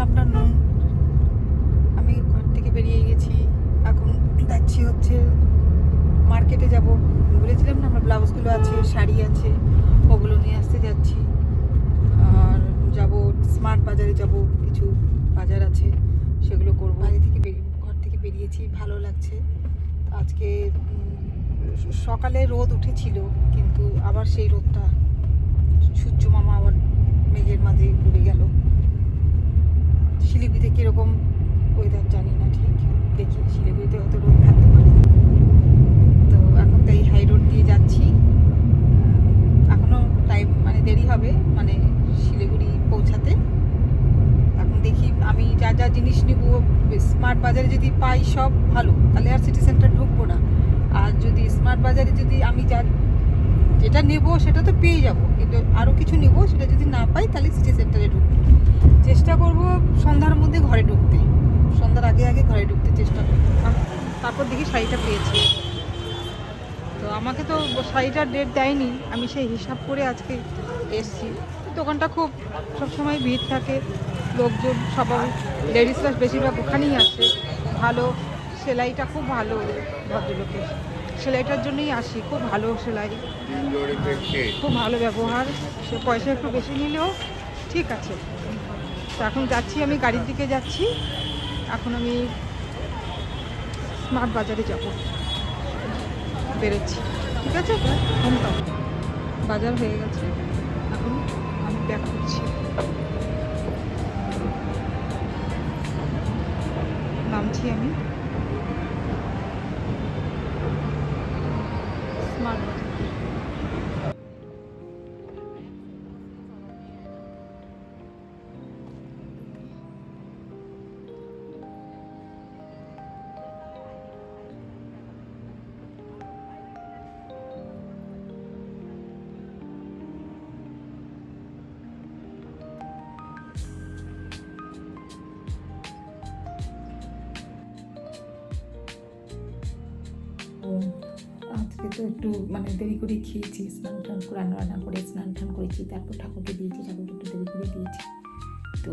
Afternoon. আমি ঘর থেকে বেরিয়ে গেছি, এখন যাচ্ছি হচ্ছে মার্কেটে যাব। বলেছিলাম না আমার ব্লাউজগুলো আছে, শাড়ি আছে, ওগুলো নিয়ে আসতে যাচ্ছি। আর যাব স্মার্ট বাজারে, যাব কিছু বাজার আছে সেগুলো করবো। ঘর থেকে বেরিয়েছি, ভালো লাগছে। আজকে সকালে রোদ উঠেছিল, কিন্তু আবার সেই রোদটা সূর্য মামা আবার মেঘের মাঝে ডুবে গেল। শিলিগুড়িতে কীরকম ওয়েদার জানি না, ঠিক দেখি। শিলিগুড়িতে হয়তো রোদ থাকতে পারে। তো এখন তো এই হাই রোড দিয়ে যাচ্ছি, এখনও টাইম মানে দেরি হবে মানে শিলিগুড়ি পৌঁছাতে। এখন দেখি আমি যা যা জিনিস নিব স্মার্ট বাজারে যদি পাই সব ভালো, তাহলে আর সিটি সেন্টার ঢুকবো না। আর যদি স্মার্ট বাজারে যদি আমি যেটা নেব সেটা তো পেয়ে যাব, কিন্তু আরও কিছু নেব সেটা যদি না পাই তাহলে সিটি সেন্টারে ঢুকবো। চেষ্টা করব সন্ধ্যার মধ্যে ঘরে ঢুকতে, সন্ধ্যার আগে আগে ঘরে ঢুকতে চেষ্টা করব। তারপর দেখি শাড়িটা পেয়েছি। তো আমাকে তো শাড়িটার ডেট দেয়নি, আমি সেই হিসাব করে আজকে এসছি। দোকানটা খুব সবসময় ভিড় থাকে, লোকজন সবাই লেডিসরা বেশিরভাগ ওখানেই আসে। ভালো সেলাইটা খুব ভালো, ভদ্রলোকের সেলাইটার জন্যই আসি। খুব ভালো সেলাই, খুব ভালো ব্যবহার। সে পয়সা একটু বেশি নিলেও ঠিক আছে। তো এখন যাচ্ছি, আমি গাড়ির দিকে যাচ্ছি। এখন আমি স্মার্ট বাজারে যাব, বেরোচ্ছি। ঠিক আছে, হোমটাউন বাজার হয়ে গেছে, এখন আমি ব্যাক করছি। নামছি আমি স্মার্ট বাজার। আজকে তো একটু মানে দেরি করে খেয়েছি, স্নান টান করে রান্না করে স্নান টান করেছি, তারপর ঠাকুরকে দিয়েছি, ঠাকুরকে একটু দেরি করে দিয়েছি। তো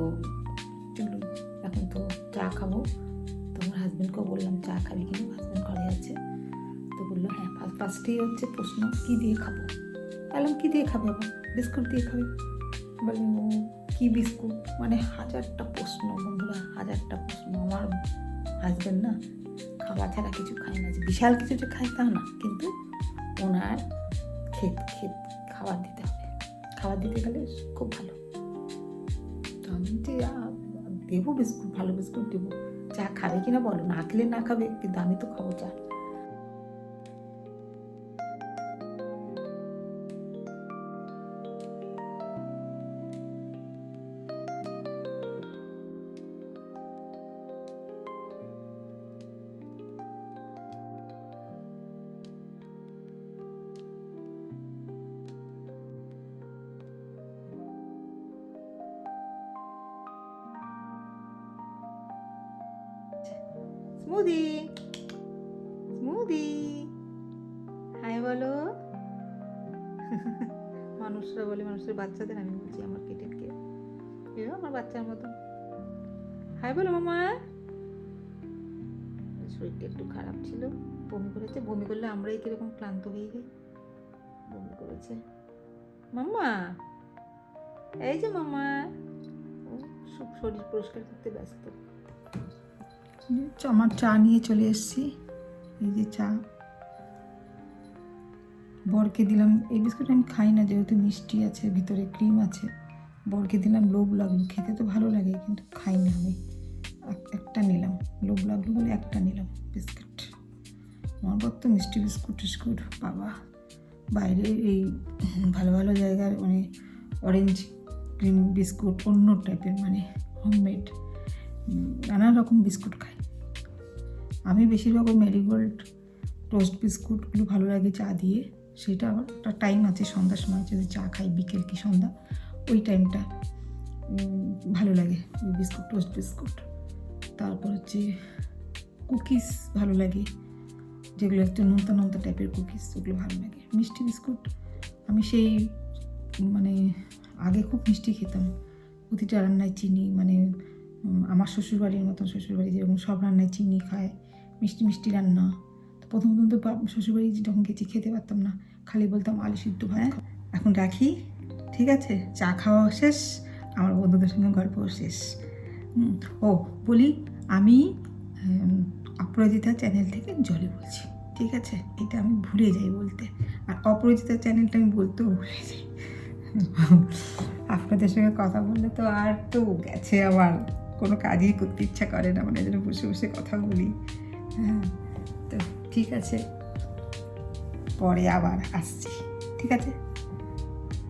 চলুন এখন তো চা খাবো। তো আমার হাজব্যান্ডকেও বললাম চা খাবি কিনা, হাজব্যান্ড ঘরে আছে। তো বললো হ্যাঁ। ফার্স্টেই হচ্ছে প্রশ্ন কী দিয়ে খাবো। বললাম কী দিয়ে খাবে, আবার বিস্কুট দিয়ে খাবে। বললাম ও কী বিস্কুট, মানে হাজারটা প্রশ্ন বন্ধুরা, হাজারটা প্রশ্ন। আমার হাজব্যান্ড না খাওয়া ছাড়া কিছু খায় না, যে বিশাল কিছু যে খায় তা না, কিন্তু ওনার খাবার দিতে হবে। খাবার দিতে গেলে খুব ভালো। তো আমি যে দেবো বিস্কুট, ভালো বিস্কুট দেবো। চা খাবে কিনা বলো, না খেলে না খাবে, কিন্তু আমি তো খাবো চা। স্মুদি স্মুদি হাই বলো। মানুষরা বলে, মানুষের বাচ্চাদের, আমি বলছি আমার কিটেনকে, আমার বাচ্চার মতো হাই বলো মামা। শরীরটা একটু খারাপ ছিল, বমি করেছে। বমি করলে আমরাই কিরকম ক্লান্ত হয়ে যাই, বমি করেছে মাম্মা। এই যে মামা, ও সব শরীর পরিষ্কার করতে ব্যস্ত। আমার চা নিয়ে চলে এসেছি, এই যে চা। বরকে দিলাম। এই বিস্কুট আমি খাই না, যেহেতু মিষ্টি আছে, ভিতরে ক্রিম আছে। বরকে দিলাম, লোভ লাগলো, খেতে তো ভালো লাগে কিন্তু খাই না আমি। একটা নিলাম, লোভ লাগলো বলে একটা নিলাম বিস্কুট। আমার বর তো মিষ্টি বিস্কুট টিস্কুট বাবা, বাইরে এই ভালো ভালো জায়গার মানে অরেঞ্জ ক্রিম বিস্কুট, অন্য টাইপের মানে হোমমেড নানা রকম বিস্কুট খাই। আমি বেশিরভাগ ওই মেরিগোল্ড টোস্ট বিস্কুটগুলো ভালো লাগে চা দিয়ে। সেটা আবার একটা টাইম আছে, সন্ধ্যার সময় যদি চা খাই, বিকেল কি সন্ধ্যা, ওই টাইমটা ভালো লাগে ওই বিস্কুট, টোস্ট বিস্কুট। তারপর হচ্ছে কুকিজ ভালো লাগে, যেগুলো একটু নোনতা নোনতা টাইপের কুকিজ, ওগুলো ভালো লাগে। মিষ্টি বিস্কুট আমি সেই মানে আগে খুব মিষ্টি খেতাম, প্রতিটা রান্নায় চিনি মানে আমার শ্বশুরবাড়ির মতন, শ্বশুরবাড়ি যেরকম সব রান্নায় চিনি খায়, মিষ্টি মিষ্টি রান্না। তো প্রথম তো শ্বশুরবাড়ি যখন গেছি খেতে পারতাম না, খালি বলতাম আলু সিদ্ধ ভাত। এখন রাখি, ঠিক আছে? চা খাওয়া শেষ, আমার বন্ধুদের সঙ্গে গল্পও শেষ। ও বলি, আমি অপরাজিতা চ্যানেল থেকে জলি বলছি, ঠিক আছে? এটা আমি ভুলে যাই বলতে, আর অপরাজিতা চ্যানেলটা আমি বলতেও ভুলে যাই। আপনাদের সঙ্গে কথা বললে তো আর তো গেছে, আবার কোনো কাজই করতে ইচ্ছা করে না, মানে যেন বসে বসে কথা বলি। হ্যাঁ, তো ঠিক আছে, পরে আবার আসছি, ঠিক আছে?